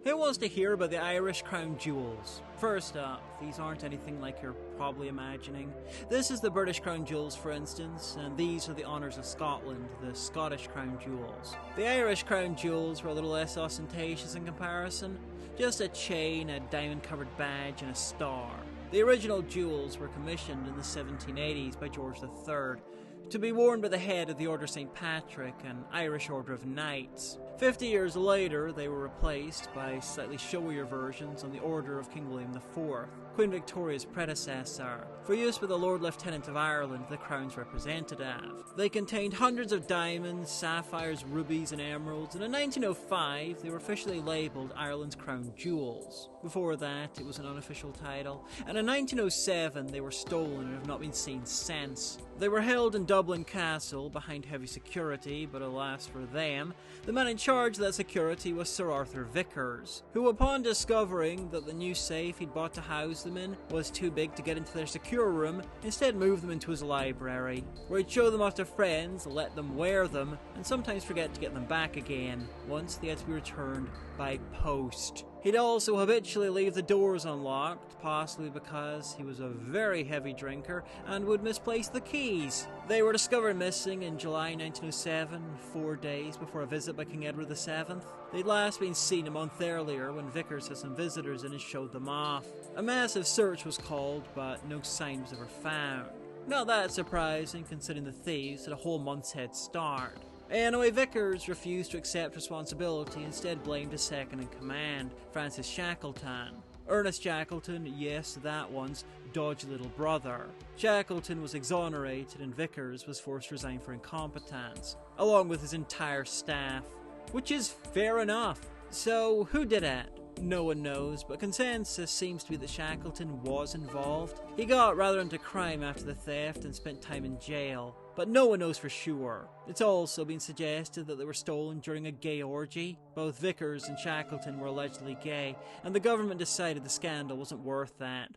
Who wants to hear about the Irish crown jewels? First up, these aren't anything like you're probably imagining. This is the British crown jewels, for instance, and these are the honours of Scotland, the Scottish crown jewels. The Irish crown jewels were a little less ostentatious in comparison, just a chain, a diamond-covered badge, and a star. The original jewels were commissioned in the 1780s by George III, to be worn by the head of the Order of St. Patrick, an Irish Order of Knights. 50 years later, they were replaced by slightly showier versions on the Order of King William IV, Queen Victoria's predecessor, for use by the Lord Lieutenant of Ireland, the Crown's representative. They contained hundreds of diamonds, sapphires, rubies, and emeralds, and in 1905 they were officially labelled Ireland's Crown Jewels. Before that, it was an unofficial title, and in 1907 they were stolen and have not been seen since. They were held in Dublin Castle behind heavy security, but alas for them, the man in charge of that security was Sir Arthur Vickers, who upon discovering that the new safe he'd bought to house them in was too big to get into their secure room, instead moved them into his library, where he'd show them off to friends, let them wear them, and sometimes forget to get them back again, once they had to be returned by post. He'd also habitually leave the doors unlocked, possibly because he was a very heavy drinker and would misplace the keys. They were discovered missing in July 1907, 4 days before a visit by King Edward VII. They'd last been seen a month earlier when Vickers had some visitors in and showed them off. A massive search was called, but no sign was ever found. Not that surprising, considering the thieves had a whole month's head start. Anyway, Vickers refused to accept responsibility, instead blamed his second-in-command, Francis Shackleton. Ernest Shackleton, yes, that one's dodgy little brother. Shackleton was exonerated and Vickers was forced to resign for incompetence, along with his entire staff. Which is fair enough. So, who did it? No one knows, but consensus seems to be that Shackleton was involved. He got rather into crime after the theft and spent time in jail, but no one knows for sure. It's also been suggested that they were stolen during a gay orgy. Both Vickers and Shackleton were allegedly gay, and the government decided the scandal wasn't worth that.